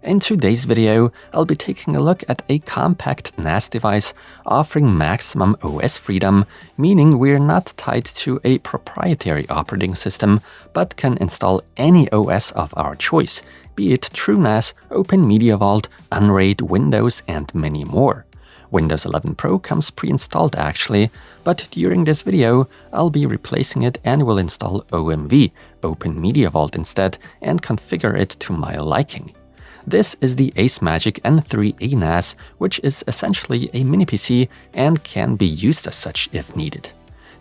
In today's video, I'll be taking a look at a compact NAS device offering maximum OS freedom, meaning we're not tied to a proprietary operating system, but can install any OS of our choice, be it TrueNAS, OpenMediaVault, Unraid, Windows, and many more. Windows 11 Pro comes pre-installed actually, but during this video, I'll be replacing it and will install OMV, OpenMediaVault instead, and configure it to my liking. This is the ACEMAGIC N3A NAS, which is essentially a mini-PC and can be used as such if needed.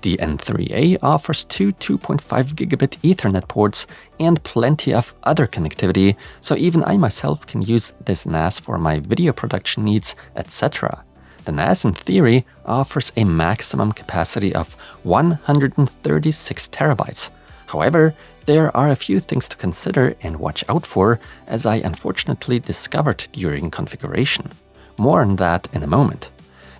The N3A offers two 2.5 gigabit Ethernet ports and plenty of other connectivity, so even I myself can use this NAS for my video production needs, etc. The NAS in theory offers a maximum capacity of 136 terabytes. However, there are a few things to consider and watch out for, as I unfortunately discovered during configuration. More on that in a moment.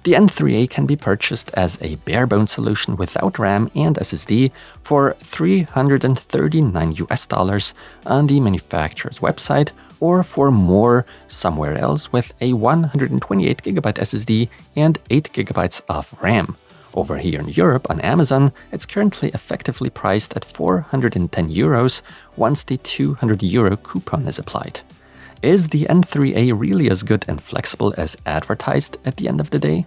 The N3A can be purchased as a bare-bones solution without RAM and SSD for $339 on the manufacturer's website, or for more somewhere else with a 128 GB SSD and 8 GB of RAM. Over here in Europe on Amazon, it's currently effectively priced at 410 euros once the 200 euro coupon is applied. Is the N3A really as good and flexible as advertised at the end of the day?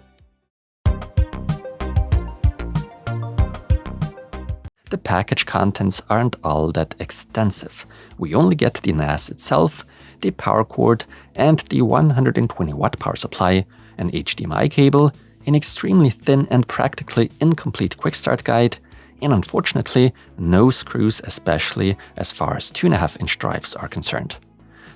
The package contents aren't all that extensive. We only get the NAS itself, the power cord, and the 120 watt power supply, an HDMI cable, an extremely thin and practically incomplete quick start guide, and unfortunately, no screws, especially as far as 2.5-inch drives are concerned.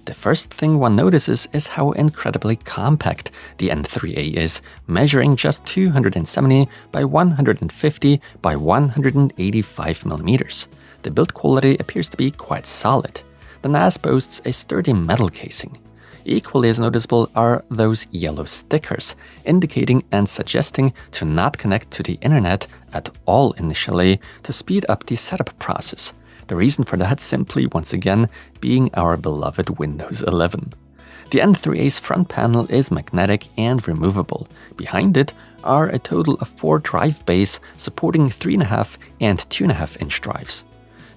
The first thing one notices is how incredibly compact the N3A is, measuring just 270 by 150 by 185 millimeters. The build quality appears to be quite solid. The NAS boasts a sturdy metal casing. Equally as noticeable are those yellow stickers, indicating and suggesting to not connect to the internet at all initially to speed up the setup process. The reason for that simply, once again, being our beloved Windows 11. The N3A's front panel is magnetic and removable. Behind it are a total of 4 drive bays supporting 3.5 and 2.5-inch drives.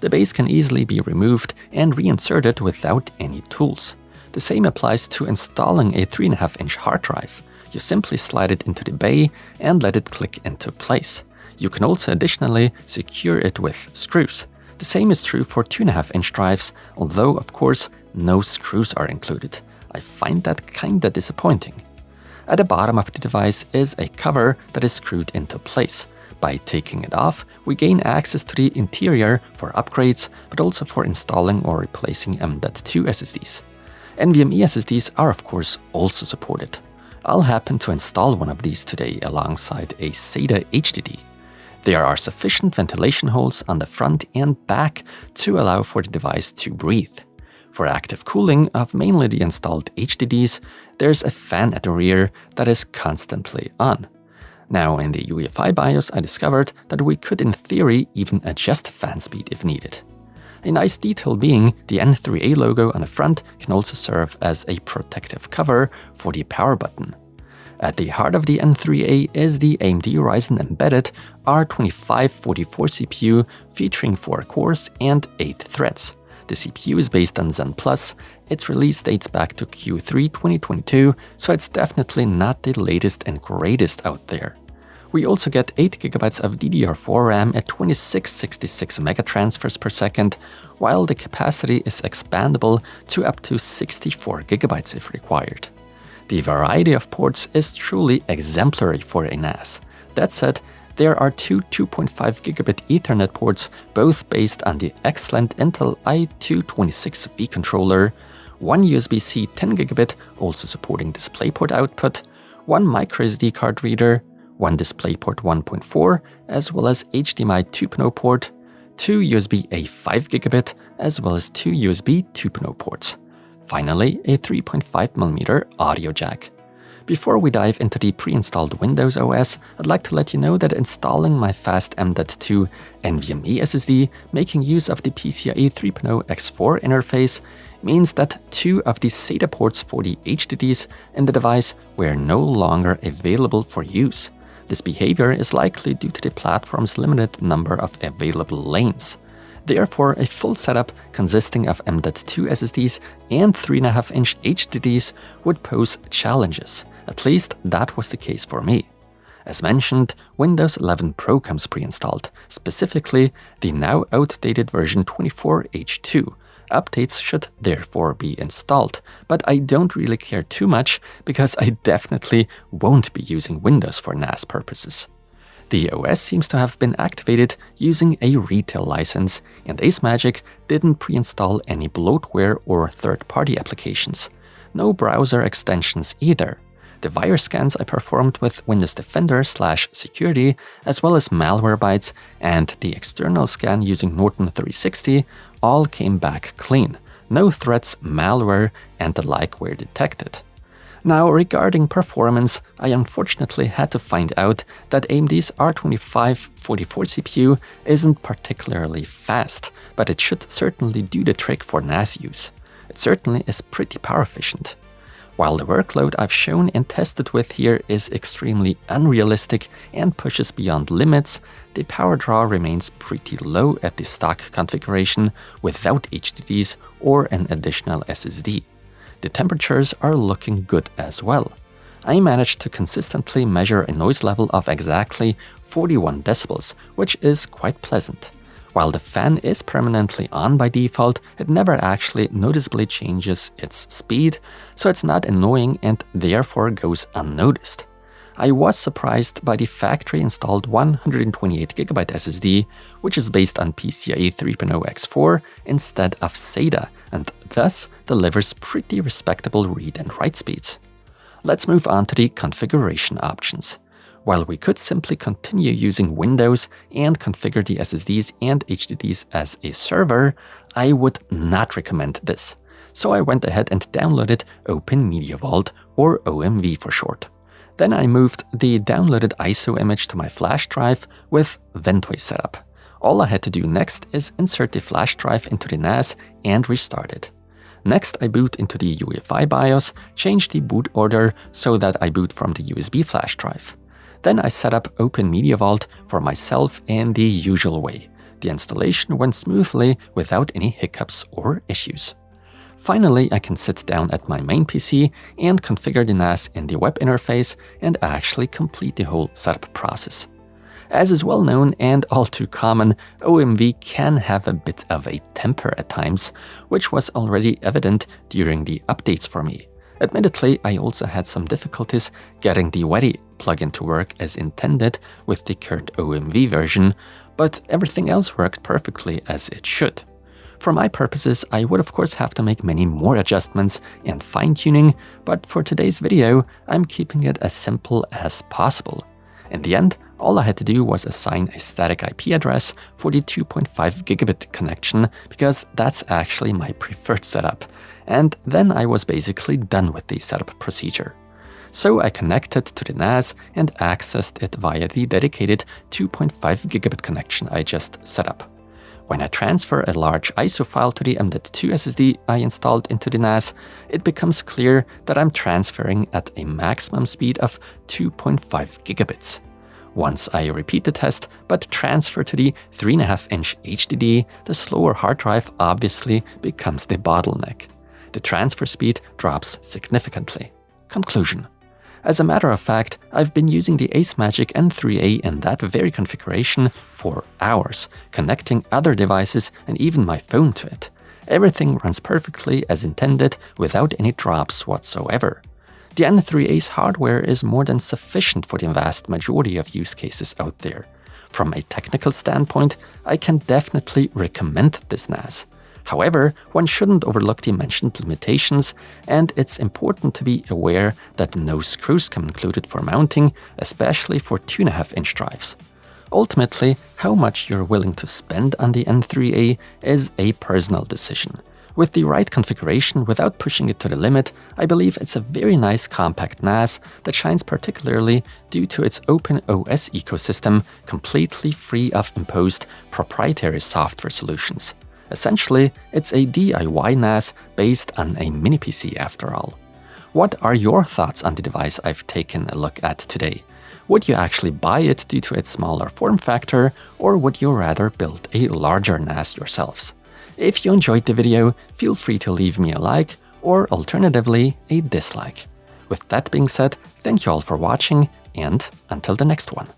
The bays can easily be removed and reinserted without any tools. The same applies to installing a 3.5-inch hard drive. You simply slide it into the bay and let it click into place. You can also additionally secure it with screws. The same is true for 2.5-inch drives, although of course no screws are included. I find that kinda disappointing. At the bottom of the device is a cover that is screwed into place. By taking it off, we gain access to the interior for upgrades, but also for installing or replacing M.2 SSDs. NVMe SSDs are of course also supported. I'll happen to install one of these today alongside a SATA HDD. There are sufficient ventilation holes on the front and back to allow for the device to breathe. For active cooling of mainly the installed HDDs, there's a fan at the rear that is constantly on. Now in the UEFI BIOS I discovered that we could in theory even adjust fan speed if needed. A nice detail being the N3A logo on the front can also serve as a protective cover for the power button. At the heart of the N3A is the AMD Ryzen embedded R2544 CPU featuring 4 cores and 8 threads. The CPU is based on Zen+, its release dates back to Q3 2022, so it's definitely not the latest and greatest out there. We also get 8 GB of DDR4 RAM at 2666 megatransfers per second, while the capacity is expandable to up to 64 GB if required. The variety of ports is truly exemplary for a NAS. That said, there are two 2.5 gigabit Ethernet ports, both based on the excellent Intel i226V controller, one USB-C 10 gigabit, also supporting DisplayPort output, one microSD card reader, one DisplayPort 1.4, as well as HDMI 2.0 port, two USB-A 5 gigabit, as well as two USB 2.0 ports. Finally, a 3.5mm audio jack. Before we dive into the pre-installed Windows OS, I'd like to let you know that installing my fast M.2 NVMe SSD, making use of the PCIe 3.0 X4 interface, means that 2 of the SATA ports for the HDDs in the device were no longer available for use. This behavior is likely due to the platform's limited number of available lanes. Therefore, a full setup consisting of M.2 SSDs and 3.5-inch HDDs would pose challenges. At least that was the case for me. As mentioned, Windows 11 Pro comes pre-installed, specifically the now outdated version 24H2. Updates should therefore be installed, but I don't really care too much because I definitely won't be using Windows for NAS purposes. The OS seems to have been activated using a retail license, and ACEMAGIC didn't pre-install any bloatware or third-party applications. No browser extensions either. The virus scans I performed with Windows Defender/Security, as well as Malwarebytes and the external scan using Norton 360, all came back clean. No threats, malware, and the like were detected. Now, regarding performance, I unfortunately had to find out that AMD's R2544 CPU isn't particularly fast, but it should certainly do the trick for NAS use. It certainly is pretty power efficient. While the workload I've shown and tested with here is extremely unrealistic and pushes beyond limits, the power draw remains pretty low at the stock configuration without HDDs or an additional SSD. The temperatures are looking good as well. I managed to consistently measure a noise level of exactly 41 decibels, which is quite pleasant. While the fan is permanently on by default, it never actually noticeably changes its speed, so it's not annoying and therefore goes unnoticed. I was surprised by the factory-installed 128GB SSD, which is based on PCIe 3.0 X4 instead of SATA, and thus delivers pretty respectable read and write speeds. Let's move on to the configuration options. While we could simply continue using Windows and configure the SSDs and HDDs as a server, I would not recommend this. So I went ahead and downloaded OpenMediaVault, or OMV for short. Then I moved the downloaded ISO image to my flash drive with Ventway setup. All I had to do next is insert the flash drive into the NAS and restart it. Next, I boot into the UEFI BIOS, change the boot order so that I boot from the USB flash drive. Then I set up OpenMediaVault for myself in the usual way. The installation went smoothly without any hiccups or issues. Finally, I can sit down at my main PC and configure the NAS in the web interface and actually complete the whole setup process. As is well known and all too common, OMV can have a bit of a temper at times, which was already evident during the updates for me. Admittedly, I also had some difficulties getting the Wedi plugin to work as intended with the current OMV version, but everything else worked perfectly as it should. For my purposes, I would of course have to make many more adjustments and fine-tuning, but for today's video, I'm keeping it as simple as possible. In the end, all I had to do was assign a static IP address for the 2.5 gigabit connection because that's actually my preferred setup. And then I was basically done with the setup procedure. So I connected to the NAS and accessed it via the dedicated 2.5 gigabit connection I just set up. When I transfer a large ISO file to the M.2 SSD I installed into the NAS, it becomes clear that I'm transferring at a maximum speed of 2.5 gigabits. Once I repeat the test but transfer to the 3.5-inch HDD, the slower hard drive obviously becomes the bottleneck. The transfer speed drops significantly. Conclusion. As a matter of fact, I've been using the ACEMAGIC N3A in that very configuration for hours, connecting other devices and even my phone to it. Everything runs perfectly as intended without any drops whatsoever. The N3A's hardware is more than sufficient for the vast majority of use cases out there. From a technical standpoint, I can definitely recommend this NAS. However, one shouldn't overlook the mentioned limitations, and it's important to be aware that no screws come included for mounting, especially for 2.5-inch drives. Ultimately, how much you're willing to spend on the N3A is a personal decision. With the right configuration without pushing it to the limit, I believe it's a very nice compact NAS that shines particularly due to its open OS ecosystem, completely free of imposed proprietary software solutions. Essentially, it's a DIY NAS based on a mini PC after all. What are your thoughts on the device I've taken a look at today? Would you actually buy it due to its smaller form factor, or would you rather build a larger NAS yourselves? If you enjoyed the video, feel free to leave me a like, or alternatively, a dislike. With that being said, thank you all for watching, and until the next one.